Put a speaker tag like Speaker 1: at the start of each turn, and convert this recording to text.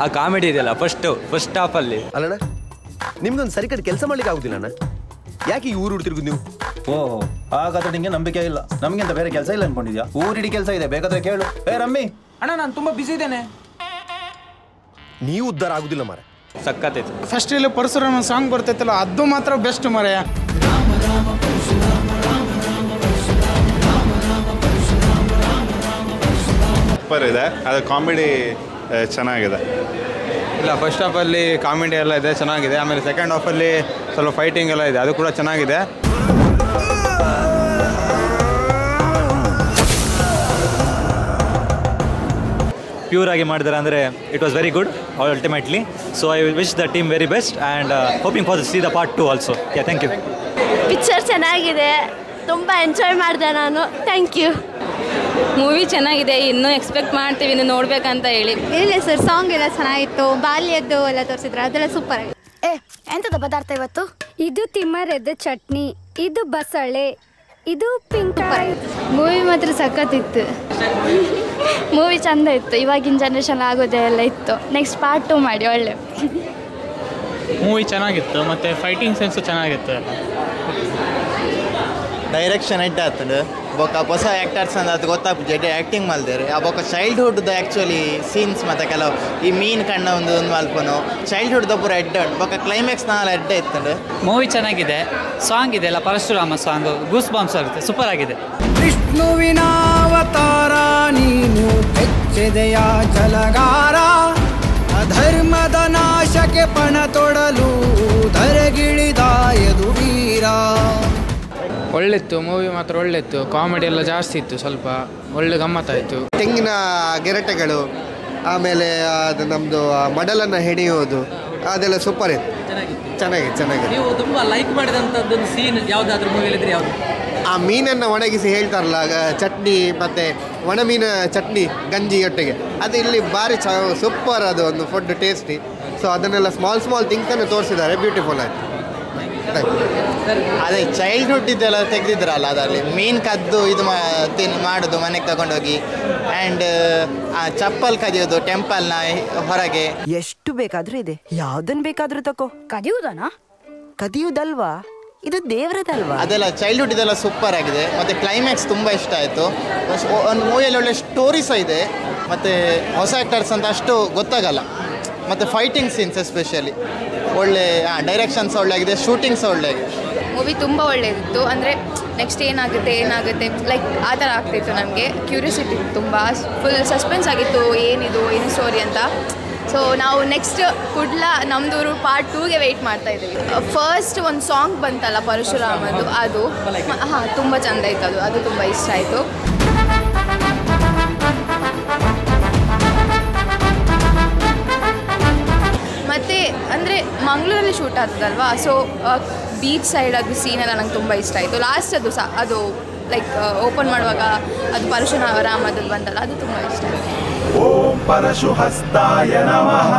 Speaker 1: ಆ ಕಾಮಿಡಿ ಇದೆಯಲ್ಲ ಫಸ್ಟ್ ಹಾಫಲ್ಲಿ
Speaker 2: ಅಲ್ಲಣ್ಣ ನಿಮ್ಗೊಂದು ಸರಿ ಕಡೆ ಕೆಲಸ ಮಾಡ್ಲಿಕ್ಕೆ ಆಗುದಿಲ್ಲ ಅಣ್ಣ. ಯಾಕೆ ಈ ಊರು ತಿರುಗುದು ನೀವು?
Speaker 3: ಓಹೋ ಹಾಗಾದ್ರೆ ನಿಂಗೆ ನಂಬಿಕೆ ಇಲ್ಲ. ನಮ್ಗಿಂತ ಬೇರೆ ಕೆಲಸ ಇಲ್ಲ ಅನ್ಕೊಂಡಿದ್ಯಾ? ಊರಿಡಿ ಕೆಲಸ ಇದೆ, ಬೇಕಾದ್ರೆ ಕೇಳು. ರಮ್ಮಿ
Speaker 4: ಅಣ್ಣ ನಾನು ತುಂಬಾ ಬಿಸಿ ಇದ್ದೇನೆ.
Speaker 2: ನೀವು ಉದ್ಧಾರ ಆಗುದಿಲ್ಲ ಮಾರ.
Speaker 1: ಸಕ್ಕತ್ತೈತೆ.
Speaker 4: ಫಸ್ಟ್ ಇಲ್ಲಿ ಪರಶುರಾಮ ಸಾಂಗ್ ಬರ್ತೈತಲ್ಲ ಅದು ಮಾತ್ರ ಬೆಸ್ಟ್ ಮರೆಯ.
Speaker 5: ಸೂಪರ್ ಇದೆ, ಅದು ಕಾಮಿಡಿ ಚೆನ್ನಾಗಿದೆ.
Speaker 1: ಇಲ್ಲ ಫಸ್ಟ್ ಹಾಫಲ್ಲಿ ಕಾಮಿಡಿ ಎಲ್ಲ ಇದೆ ಚೆನ್ನಾಗಿದೆ. ಆಮೇಲೆ ಸೆಕೆಂಡ್ ಹಾಫಲ್ಲಿ ಸ್ವಲ್ಪ ಫೈಟಿಂಗ್ ಎಲ್ಲ ಇದೆ, ಅದು ಕೂಡ ಚೆನ್ನಾಗಿದೆ. ಪ್ಯೂರ್ ಆಗಿ ಮಾಡಿದ್ದಾರೆ ಅಂದರೆ it was very good ultimately. So I wish the team very best and hoping for see the part 2 also. Thank you.
Speaker 6: Picture ಚೆನ್ನಾಗಿದೆ, ತುಂಬ ಎಂಜಾಯ್ ಮಾಡಿದೆ ನಾನು. Thank you.
Speaker 7: ಮೂವಿ ಚೆನ್ನಾಗಿದೆ, ಇನ್ನೂ ಎಕ್ಸ್ಪೆಕ್ಟ್ ಮಾಡ್ತೀವಿ ಇನ್ನು ನೋಡ್ಬೇಕಂತ ಹೇಳಿ.
Speaker 6: ಇಲ್ಲ ಸರ್, ಸಾಂಗ್ ಎಲ್ಲ ಚೆನ್ನಾಗಿತ್ತು, ಬಾಲ್ಯದ್ದು ಎಲ್ಲ ತೋರಿಸಿದ್ರು, ಅದೆಲ್ಲ ಸೂಪರ್ ಆಗಿದೆ.
Speaker 8: ಎಂತದ ಪದಾರ್ಥ ಇವತ್ತು?
Speaker 6: ಇದು ತಿಮ್ಮರೆದ್ದು ಚಟ್ನಿ, ಇದು ಬಸಳೆ, ಇದು ಪಿಂಕ್. ಮೂವಿ ಮಾತ್ರ ಸಖತ್ತಿತ್ತು. ಮೂವಿ ಚಂದ ಇತ್ತು, ಇವಾಗಿನ ಜನ್ರೇಷನ್ ಆಗೋದೇ ಎಲ್ಲ ಇತ್ತು. ನೆಕ್ಸ್ಟ್ ಪಾರ್ಟ್ 2 ಮಾಡಿ ಒಳ್ಳೆ.
Speaker 4: ಮೂವಿ ಚೆನ್ನಾಗಿತ್ತು, ಮತ್ತು ಫೈಟಿಂಗ್ ಸೆನ್ಸು ಚೆನ್ನಾಗಿತ್ತು.
Speaker 9: ಡೈರೆಕ್ಷನ್ ಎಡ್ಡೆ ಆಗ್ತದೆ ಬೊಕ್ಕ ಹೊಸ ಆ್ಯಕ್ಟರ್ಸ್ ಅಂದ್ರೆ ಅದು ಗೊತ್ತಾಗ್ತದೆ ಆ್ಯಕ್ಟಿಂಗ್ ಮಲ್ದೇರು ಅಬ್ಬೊಕ್ಕ ಚೈಲ್ಡ್ಹುಡ್ದು ಆ್ಯಕ್ಚುಲಿ ಸೀನ್ಸ್ ಮತ್ತು ಕೆಲವು ಈ ಮೀನು ಕಣ್ಣ ಒಂದು ಮಲ್ಪನು ಚೈಲ್ಡ್ಹುಡ್ದ ಪೂರ ಎಡ್ಡೆ ಉಂಟು ಬೊಕ್ಕ ಕ್ಲೈಮ್ಯಾಕ್ಸ್ ನಾಳೆ ಎಡ್ಡೆ ಇರ್ತದೆ.
Speaker 4: ಮೂವಿ ಚೆನ್ನಾಗಿದೆ, ಸಾಂಗ್ ಇದೆ ಅಲ್ಲ ಪರಶುರಾಮ ಸಾಂಗು, ಗೂಸ್ ಬಾಂಬ್ಸ್ ಆಗುತ್ತೆ, ಸೂಪರ್ ಆಗಿದೆ.
Speaker 10: ವಿಷ್ಣುವಿನ ಅವತಾರ ನೀನು ಬೆಚ್ಚದೆಯ ಜಲಗಾರ, ಅಧರ್ಮದ ನಾಶಕ್ಕೆ ಪಣ ತೊಡಲು ಧರೆಗಿಳಿದ ಯದುವೀರ.
Speaker 4: ಒಳ್ಳೆತ್ತು ಮೂವಿ ಮಾತ್ರ ಒಳ್ಳೆತ್ತು, ಕಾಮಿಡಿ ಎಲ್ಲ ಜಾಸ್ತಿ ಇತ್ತು, ಸ್ವಲ್ಪ ಒಳ್ಳೆ ಗಮ್ಮತ್ತಾಯಿತು.
Speaker 2: ತೆಂಗಿನ ಗೆರಟೆಗಳು, ಆಮೇಲೆ ಅದು ನಮ್ಮದು ಮಡಲನ್ನು ಹೆಣೆಯೋದು, ಅದೆಲ್ಲ ಸೂಪರ್ ಇತ್ತು. ಚೆನ್ನಾಗಿದೆ.
Speaker 4: ನೀವು ತುಂಬ ಲೈಕ್ ಮಾಡಿದಂಥದ್ದು ಸೀನ್ ಯಾವುದಾದ್ರೂ ಮೂವಿಯಲ್ಲಿದ್ರೆ ಯಾವುದು?
Speaker 2: ಆ ಮೀನನ್ನು ಒಣಗಿಸಿ ಹೇಳ್ತಾರಲ್ಲ ಚಟ್ನಿ, ಮತ್ತು ಒಣಮೀನ ಚಟ್ನಿ ಗಂಜಿಯೊಟ್ಟಿಗೆ, ಅದು ಇಲ್ಲಿ ಭಾರಿ ಸೂಪರ್. ಅದು ಒಂದು ಫುಡ್ ಟೇಸ್ಟಿ. ಸೊ ಅದನ್ನೆಲ್ಲ ಸ್ಮಾಲ್ ಥಿಂಗ್ಸನ್ನು ತೋರಿಸಿದ್ದಾರೆ, ಬ್ಯೂಟಿಫುಲ್ ಆಯಿತು.
Speaker 9: ಅದೇ ಚೈಲ್ಡ್ಹುಡ್ ಇದೆಲ್ಲ ತೆಗೆದಿದ್ರಲ್ಲ ಅದರಲ್ಲಿ ಮೀನು ಕದ್ದು ಇದು ಮಾಡೋದು ಮನೆಗೆ ತಗೊಂಡೋಗಿ, ಆ್ಯಂಡ್ ಚಪ್ಪಲ್ ಕದಿಯೋದು ಟೆಂಪಲ್ನ ಹೊರಗೆ.
Speaker 8: ಎಷ್ಟು ಬೇಕಾದ್ರೂ ಇದೆ, ಯಾವ್ದನ್ ಬೇಕಾದ್ರೂ ತಕೋ.
Speaker 6: ಕದಿಯುವುದನಾ?
Speaker 8: ಕದಿಯುವುದಲ್ವಾ, ಇದು ದೇವರದಲ್ವಾ?
Speaker 9: ಅದೆಲ್ಲ ಚೈಲ್ಡ್ಹುಡ್ ಇದೆಲ್ಲ ಸೂಪರ್ ಆಗಿದೆ. ಮತ್ತು ಕ್ಲೈಮ್ಯಾಕ್ಸ್ ತುಂಬ ಇಷ್ಟ ಆಯಿತು. ಒಂದು ಮೂವಿಯಲ್ಲಿ ಒಳ್ಳೆ ಸ್ಟೋರಿ ಸಹ ಇದೆ, ಮತ್ತು ಹೊಸ ಆ್ಯಕ್ಟರ್ಸ್ ಅಂತ ಅಷ್ಟು ಗೊತ್ತಾಗಲ್ಲ. ಮತ್ತು ಫೈಟಿಂಗ್ ಸೀನ್ಸ್ ಎಸ್ಪೆಷಲಿ ಒಳ್ಳೆ, ಡೈರೆಕ್ಷನ್ಸ್ ಒಳ್ಳೆ ಆಗಿದೆ, ಶೂಟಿಂಗ್ಸ್ ಒಳ್ಳೆ ಆಗಿದೆ.
Speaker 7: ಮೂವಿ ತುಂಬ ಒಳ್ಳೆಯದಿತ್ತು. ಅಂದರೆ ನೆಕ್ಸ್ಟ್ ಏನಾಗುತ್ತೆ ಲೈಕ್ ಆ ಥರ ಆಗ್ತಿತ್ತು. ನಮಗೆ ಕ್ಯೂರಿಯಾಸಿಟಿ ಇತ್ತು, ತುಂಬ ಫುಲ್ ಸಸ್ಪೆನ್ಸ್ ಆಗಿತ್ತು, ಏನು ಸ್ಟೋರಿ ಅಂತ. ಸೊ ನಾವು ನೆಕ್ಸ್ಟ್ ಕುಡ್ಲ ನಮ್ಮದೂರು ಪಾರ್ಟ್ 2ಗೆ ವೆಯ್ಟ್ ಮಾಡ್ತಾ ಇದ್ದೀವಿ. ಫಸ್ಟ್ ಒಂದು ಸಾಂಗ್ ಬಂತಲ್ಲ ಪರಶುರಾಮದು, ಅದು ತುಂಬ ಚೆಂದ ಇತ್ತು, ಅದು ತುಂಬ ಇಷ್ಟ ಆಯಿತು. ಮತ್ತು ಅಂದರೆ ಮಂಗಳೂರಲ್ಲಿ ಶೂಟ್ ಆಗ್ತದಲ್ವಾ, ಸೊ ಬೀಚ್ ಸೈಡ್ ಅದು ಸೀನೆಲ್ಲ ನಂಗೆ ತುಂಬ ಇಷ್ಟ ಆಯಿತು. ಲಾಸ್ಟ್ ಅದು ಸಹ ಅದು ಲೈಕ್ ಓಪನ್ ಮಾಡುವಾಗ ಅದು ಪರಶುರಾಮದ್ದು ಬಂತಲ್ಲ, ಅದು ತುಂಬ ಇಷ್ಟ ಆಯಿತು.
Speaker 11: ಓಂ ಪರಶು ಹಸ್ತಾಯ ನಮಃ.